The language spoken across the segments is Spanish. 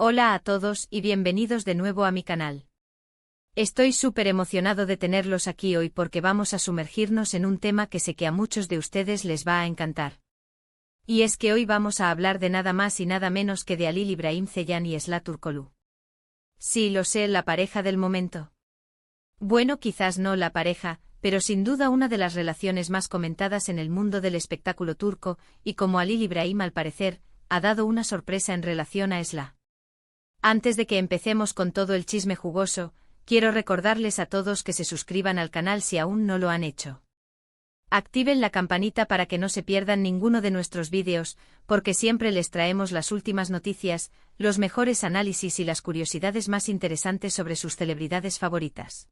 Hola a todos y bienvenidos de nuevo a mi canal. Estoy súper emocionado de tenerlos aquí hoy porque vamos a sumergirnos en un tema que sé que a muchos de ustedes les va a encantar. Y es que hoy vamos a hablar de nada más y nada menos que de Halil İbrahim Ceylan y Esla Turkoglu. Sí, lo sé, la pareja del momento. Bueno, quizás no la pareja, pero sin duda una de las relaciones más comentadas en el mundo del espectáculo turco, y como Halil İbrahim al parecer, ha dado una sorpresa en relación a Esla. Antes de que empecemos con todo el chisme jugoso, quiero recordarles a todos que se suscriban al canal si aún no lo han hecho. Activen la campanita para que no se pierdan ninguno de nuestros vídeos, porque siempre les traemos las últimas noticias, los mejores análisis y las curiosidades más interesantes sobre sus celebridades favoritas.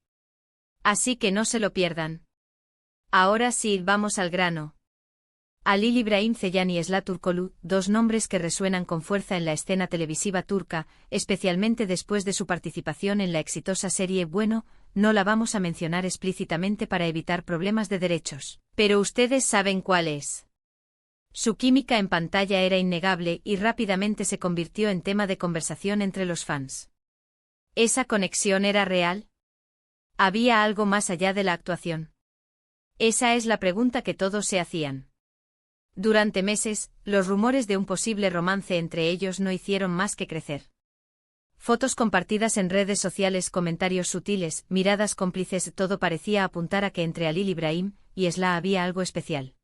Así que no se lo pierdan. Ahora sí, vamos al grano. Halil İbrahim Ceylan y Esla Turkoglu, dos nombres que resuenan con fuerza en la escena televisiva turca, especialmente después de su participación en la exitosa serie Bueno, no la vamos a mencionar explícitamente para evitar problemas de derechos, pero ustedes saben cuál es. Su química en pantalla era innegable y rápidamente se convirtió en tema de conversación entre los fans. ¿Esa conexión era real? ¿Había algo más allá de la actuación? Esa es la pregunta que todos se hacían. Durante meses, los rumores de un posible romance entre ellos no hicieron más que crecer. Fotos compartidas en redes sociales, comentarios sutiles, miradas cómplices, todo parecía apuntar a que entre Halil İbrahim y Esla había algo especial.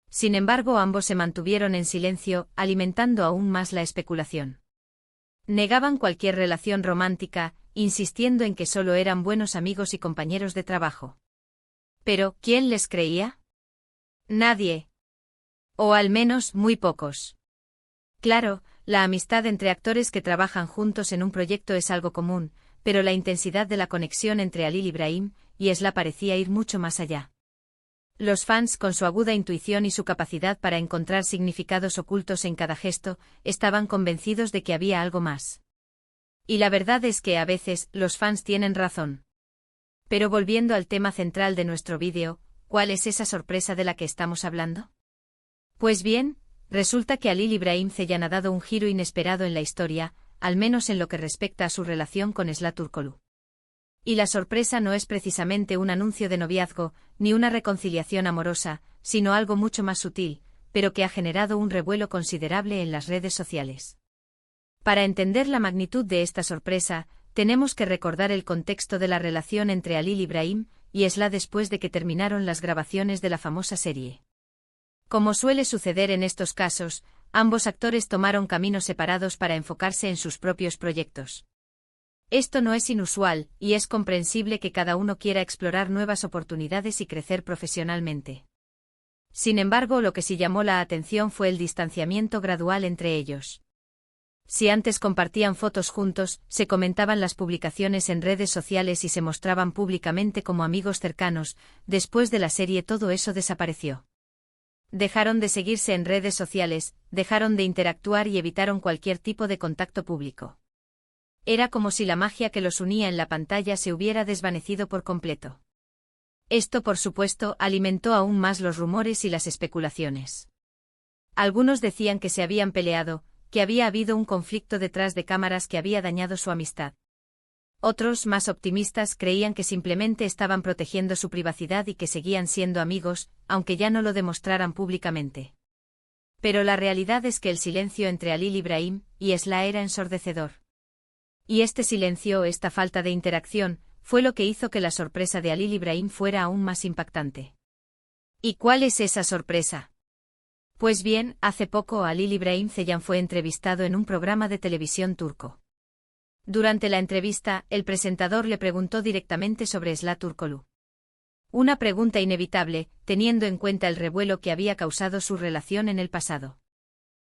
Sin embargo, ambos se mantuvieron en silencio, alimentando aún más la especulación. Negaban cualquier relación romántica, insistiendo en que solo eran buenos amigos y compañeros de trabajo. Pero, ¿quién les creía? Nadie. O al menos, muy pocos. Claro, la amistad entre actores que trabajan juntos en un proyecto es algo común, pero la intensidad de la conexión entre Halil İbrahim y Esla parecía ir mucho más allá. Los fans, con su aguda intuición y su capacidad para encontrar significados ocultos en cada gesto, estaban convencidos de que había algo más. Y la verdad es que a veces, los fans tienen razón. Pero volviendo al tema central de nuestro vídeo, ¿cuál es esa sorpresa de la que estamos hablando? Pues bien, resulta que Halil İbrahim Ceylan ha dado un giro inesperado en la historia, al menos en lo que respecta a su relación con Esla Turkoglu. Y la sorpresa no es precisamente un anuncio de noviazgo, ni una reconciliación amorosa, sino algo mucho más sutil, pero que ha generado un revuelo considerable en las redes sociales. Para entender la magnitud de esta sorpresa, tenemos que recordar el contexto de la relación entre Halil İbrahim y Esla después de que terminaron las grabaciones de la famosa serie. Como suele suceder en estos casos, ambos actores tomaron caminos separados para enfocarse en sus propios proyectos. Esto no es inusual, y es comprensible que cada uno quiera explorar nuevas oportunidades y crecer profesionalmente. Sin embargo, lo que sí llamó la atención fue el distanciamiento gradual entre ellos. Si antes compartían fotos juntos, se comentaban las publicaciones en redes sociales y se mostraban públicamente como amigos cercanos, después de la serie todo eso desapareció. Dejaron de seguirse en redes sociales, dejaron de interactuar y evitaron cualquier tipo de contacto público. Era como si la magia que los unía en la pantalla se hubiera desvanecido por completo. Esto, por supuesto, alimentó aún más los rumores y las especulaciones. Algunos decían que se habían peleado, que había habido un conflicto detrás de cámaras que había dañado su amistad. Otros, más optimistas, creían que simplemente estaban protegiendo su privacidad y que seguían siendo amigos, aunque ya no lo demostraran públicamente. Pero la realidad es que el silencio entre Halil İbrahim y Esla era ensordecedor. Y este silencio, esta falta de interacción, fue lo que hizo que la sorpresa de Halil İbrahim fuera aún más impactante. ¿Y cuál es esa sorpresa? Pues bien, hace poco Halil İbrahim Ceylan fue entrevistado en un programa de televisión turco. Durante la entrevista, el presentador le preguntó directamente sobre Esla Turkoglu. Una pregunta inevitable, teniendo en cuenta el revuelo que había causado su relación en el pasado.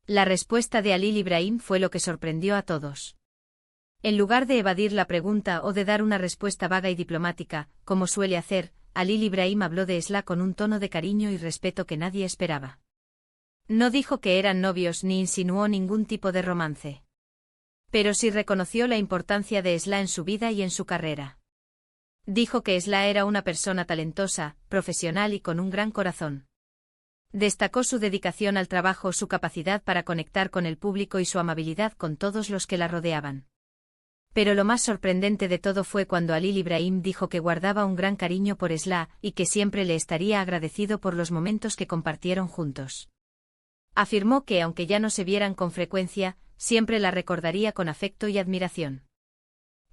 La respuesta de Halil İbrahim fue lo que sorprendió a todos. En lugar de evadir la pregunta o de dar una respuesta vaga y diplomática, como suele hacer, Halil İbrahim habló de Esla con un tono de cariño y respeto que nadie esperaba. No dijo que eran novios ni insinuó ningún tipo de romance. Pero sí reconoció la importancia de Esla en su vida y en su carrera. Dijo que Esla era una persona talentosa, profesional y con un gran corazón. Destacó su dedicación al trabajo, su capacidad para conectar con el público y su amabilidad con todos los que la rodeaban. Pero lo más sorprendente de todo fue cuando Halil Ibrahim dijo que guardaba un gran cariño por Esla y que siempre le estaría agradecido por los momentos que compartieron juntos. Afirmó que, aunque ya no se vieran con frecuencia, siempre la recordaría con afecto y admiración.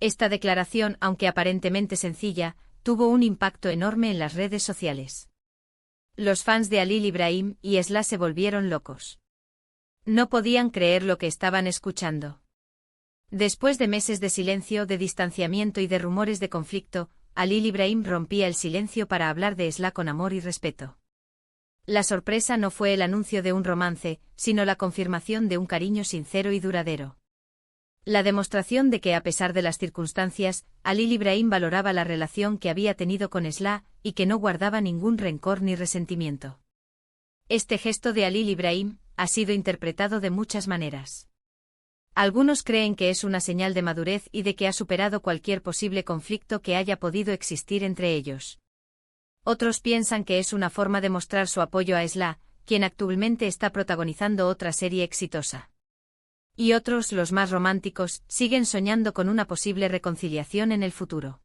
Esta declaración, aunque aparentemente sencilla, tuvo un impacto enorme en las redes sociales. Los fans de Halil Ibrahim y Esla se volvieron locos. No podían creer lo que estaban escuchando. Después de meses de silencio, de distanciamiento y de rumores de conflicto, Halil Ibrahim rompía el silencio para hablar de Esla con amor y respeto. La sorpresa no fue el anuncio de un romance, sino la confirmación de un cariño sincero y duradero. La demostración de que, a pesar de las circunstancias, Halil Ibrahim valoraba la relación que había tenido con Esla y que no guardaba ningún rencor ni resentimiento. Este gesto de Halil Ibrahim ha sido interpretado de muchas maneras. Algunos creen que es una señal de madurez y de que ha superado cualquier posible conflicto que haya podido existir entre ellos. Otros piensan que es una forma de mostrar su apoyo a Esla, quien actualmente está protagonizando otra serie exitosa. Y otros, los más románticos, siguen soñando con una posible reconciliación en el futuro.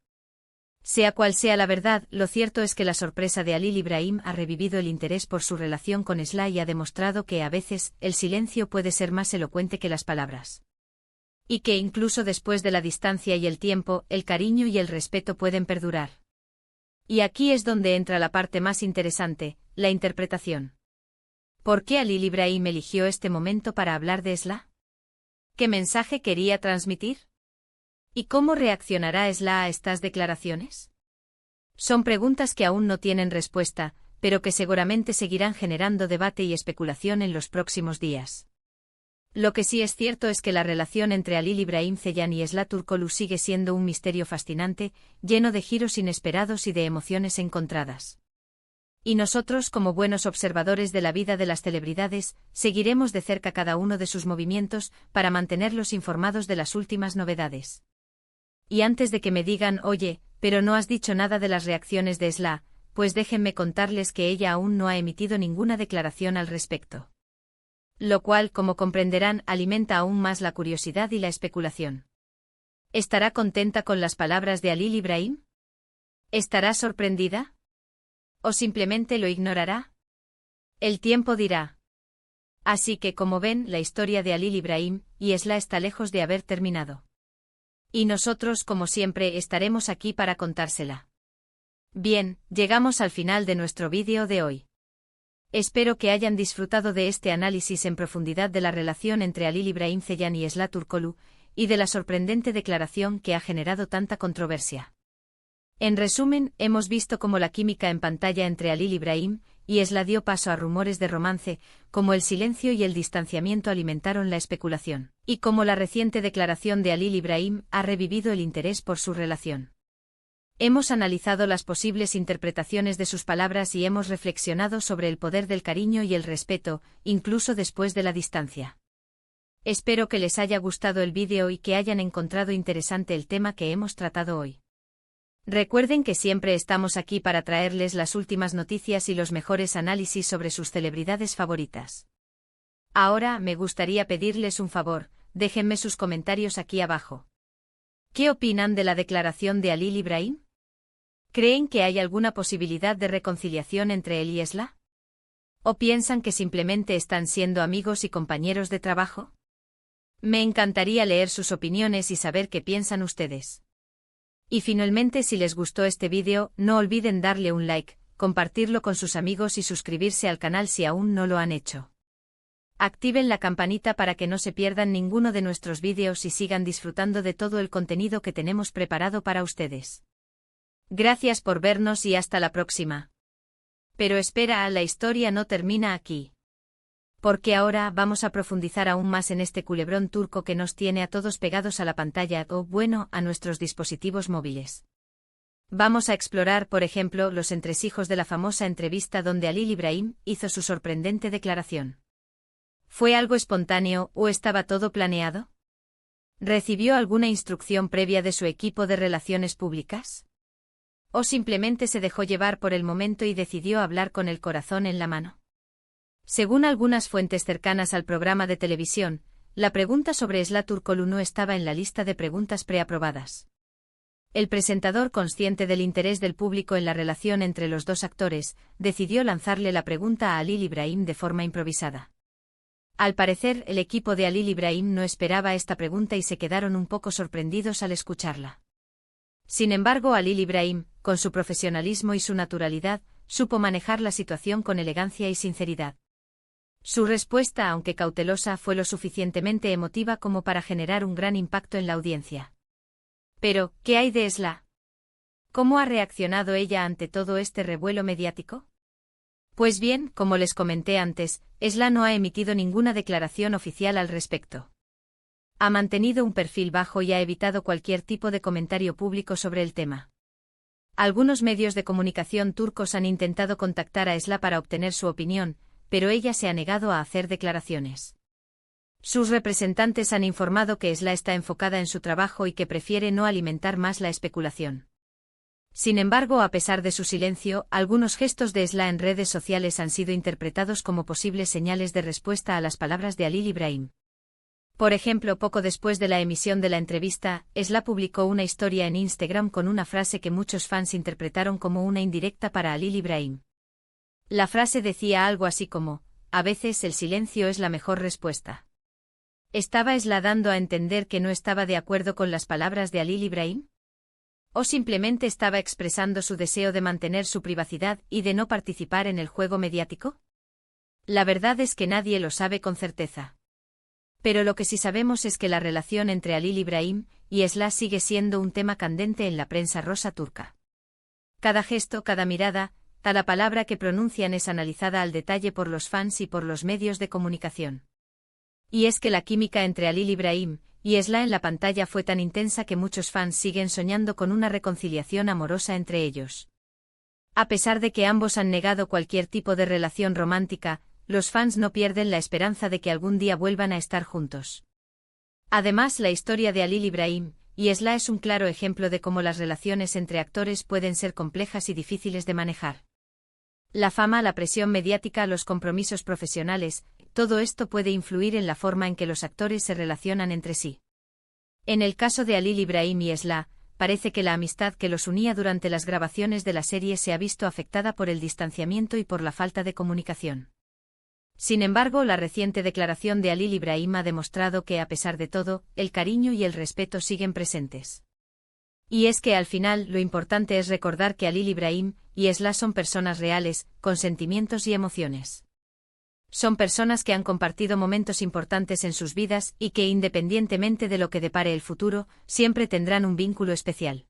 Sea cual sea la verdad, lo cierto es que la sorpresa de Halil Ibrahim ha revivido el interés por su relación con Esla y ha demostrado que, a veces, el silencio puede ser más elocuente que las palabras. Y que incluso después de la distancia y el tiempo, el cariño y el respeto pueden perdurar. Y aquí es donde entra la parte más interesante, la interpretación. ¿Por qué Halil Ibrahim eligió este momento para hablar de Esla? ¿Qué mensaje quería transmitir? ¿Y cómo reaccionará Esla a estas declaraciones? Son preguntas que aún no tienen respuesta, pero que seguramente seguirán generando debate y especulación en los próximos días. Lo que sí es cierto es que la relación entre Halil Ibrahim Ceylan y Esla Turkoglu sigue siendo un misterio fascinante, lleno de giros inesperados y de emociones encontradas. Y nosotros, como buenos observadores de la vida de las celebridades, seguiremos de cerca cada uno de sus movimientos para mantenerlos informados de las últimas novedades. Y antes de que me digan, oye, pero no has dicho nada de las reacciones de Esla, pues déjenme contarles que ella aún no ha emitido ninguna declaración al respecto. Lo cual, como comprenderán, alimenta aún más la curiosidad y la especulación. ¿Estará contenta con las palabras de Halil Ibrahim? ¿Estará sorprendida? ¿O simplemente lo ignorará? El tiempo dirá. Así que, como ven, la historia de Halil Ibrahim y Esla está lejos de haber terminado. Y nosotros, como siempre, estaremos aquí para contársela. Bien, llegamos al final de nuestro vídeo de hoy. Espero que hayan disfrutado de este análisis en profundidad de la relación entre Halil Ibrahim Ceylan y Esla Turkoglu, y de la sorprendente declaración que ha generado tanta controversia. En resumen, hemos visto cómo la química en pantalla entre Halil Ibrahim y Esla dio paso a rumores de romance, cómo el silencio y el distanciamiento alimentaron la especulación, y cómo la reciente declaración de Halil Ibrahim ha revivido el interés por su relación. Hemos analizado las posibles interpretaciones de sus palabras y hemos reflexionado sobre el poder del cariño y el respeto, incluso después de la distancia. Espero que les haya gustado el vídeo y que hayan encontrado interesante el tema que hemos tratado hoy. Recuerden que siempre estamos aquí para traerles las últimas noticias y los mejores análisis sobre sus celebridades favoritas. Ahora, me gustaría pedirles un favor, déjenme sus comentarios aquí abajo. ¿Qué opinan de la declaración de Halil Ibrahim? ¿Creen que hay alguna posibilidad de reconciliación entre él y Esla? ¿O piensan que simplemente están siendo amigos y compañeros de trabajo? Me encantaría leer sus opiniones y saber qué piensan ustedes. Y finalmente, si les gustó este vídeo, no olviden darle un like, compartirlo con sus amigos y suscribirse al canal si aún no lo han hecho. Activen la campanita para que no se pierdan ninguno de nuestros vídeos y sigan disfrutando de todo el contenido que tenemos preparado para ustedes. Gracias por vernos y hasta la próxima. Pero espera, la historia no termina aquí. Porque ahora vamos a profundizar aún más en este culebrón turco que nos tiene a todos pegados a la pantalla o, bueno, a nuestros dispositivos móviles. Vamos a explorar, por ejemplo, los entresijos de la famosa entrevista donde Halil Ibrahim hizo su sorprendente declaración. ¿Fue algo espontáneo o estaba todo planeado? ¿Recibió alguna instrucción previa de su equipo de relaciones públicas? ¿O simplemente se dejó llevar por el momento y decidió hablar con el corazón en la mano? Según algunas fuentes cercanas al programa de televisión, la pregunta sobre Esla Turkoglu no estaba en la lista de preguntas preaprobadas. El presentador, consciente del interés del público en la relación entre los dos actores, decidió lanzarle la pregunta a Halil İbrahim de forma improvisada. Al parecer, el equipo de Halil İbrahim no esperaba esta pregunta y se quedaron un poco sorprendidos al escucharla. Sin embargo, Halil İbrahim, con su profesionalismo y su naturalidad, supo manejar la situación con elegancia y sinceridad. Su respuesta, aunque cautelosa, fue lo suficientemente emotiva como para generar un gran impacto en la audiencia. Pero, ¿qué hay de Esla? ¿Cómo ha reaccionado ella ante todo este revuelo mediático? Pues bien, como les comenté antes, Esla no ha emitido ninguna declaración oficial al respecto. Ha mantenido un perfil bajo y ha evitado cualquier tipo de comentario público sobre el tema. Algunos medios de comunicación turcos han intentado contactar a Esla para obtener su opinión, pero ella se ha negado a hacer declaraciones. Sus representantes han informado que Esla está enfocada en su trabajo y que prefiere no alimentar más la especulación. Sin embargo, a pesar de su silencio, algunos gestos de Esla en redes sociales han sido interpretados como posibles señales de respuesta a las palabras de Halil İbrahim. Por ejemplo, poco después de la emisión de la entrevista, Esla publicó una historia en Instagram con una frase que muchos fans interpretaron como una indirecta para Halil İbrahim. La frase decía algo así como: "A veces el silencio es la mejor respuesta". ¿Estaba Esla dando a entender que no estaba de acuerdo con las palabras de Halil İbrahim? ¿O simplemente estaba expresando su deseo de mantener su privacidad y de no participar en el juego mediático? La verdad es que nadie lo sabe con certeza. Pero lo que sí sabemos es que la relación entre Halil İbrahim y Esla sigue siendo un tema candente en la prensa rosa turca. Cada gesto, cada mirada, cada palabra que pronuncian es analizada al detalle por los fans y por los medios de comunicación. Y es que la química entre Halil İbrahim y Esla en la pantalla fue tan intensa que muchos fans siguen soñando con una reconciliación amorosa entre ellos. A pesar de que ambos han negado cualquier tipo de relación romántica, los fans no pierden la esperanza de que algún día vuelvan a estar juntos. Además, la historia de Halil İbrahim y Esla es un claro ejemplo de cómo las relaciones entre actores pueden ser complejas y difíciles de manejar. La fama, la presión mediática, los compromisos profesionales, todo esto puede influir en la forma en que los actores se relacionan entre sí. En el caso de Halil İbrahim y Esla, parece que la amistad que los unía durante las grabaciones de la serie se ha visto afectada por el distanciamiento y por la falta de comunicación. Sin embargo, la reciente declaración de Halil İbrahim ha demostrado que, a pesar de todo, el cariño y el respeto siguen presentes. Y es que al final lo importante es recordar que Halil İbrahim y Esla son personas reales, con sentimientos y emociones. Son personas que han compartido momentos importantes en sus vidas y que, independientemente de lo que depare el futuro, siempre tendrán un vínculo especial.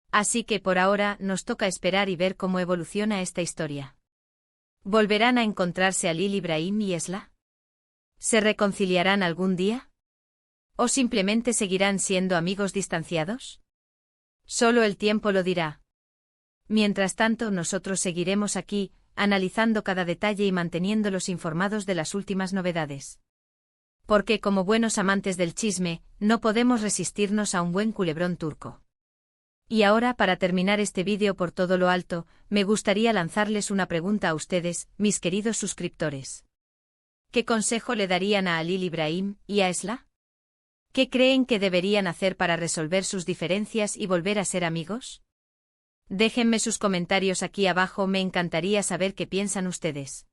Así que por ahora nos toca esperar y ver cómo evoluciona esta historia. ¿Volverán a encontrarse Halil İbrahim y Esla? ¿Se reconciliarán algún día? ¿O simplemente seguirán siendo amigos distanciados? Solo el tiempo lo dirá. Mientras tanto, nosotros seguiremos aquí, analizando cada detalle y manteniéndolos informados de las últimas novedades. Porque, como buenos amantes del chisme, no podemos resistirnos a un buen culebrón turco. Y ahora, para terminar este vídeo por todo lo alto, me gustaría lanzarles una pregunta a ustedes, mis queridos suscriptores. ¿Qué consejo le darían a Halil İbrahim y a Esla? ¿Qué creen que deberían hacer para resolver sus diferencias y volver a ser amigos? Déjenme sus comentarios aquí abajo, me encantaría saber qué piensan ustedes.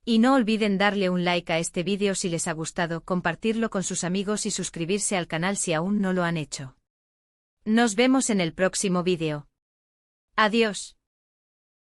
Y no olviden darle un like a este vídeo si les ha gustado, compartirlo con sus amigos y suscribirse al canal si aún no lo han hecho. Nos vemos en el próximo vídeo. Adiós.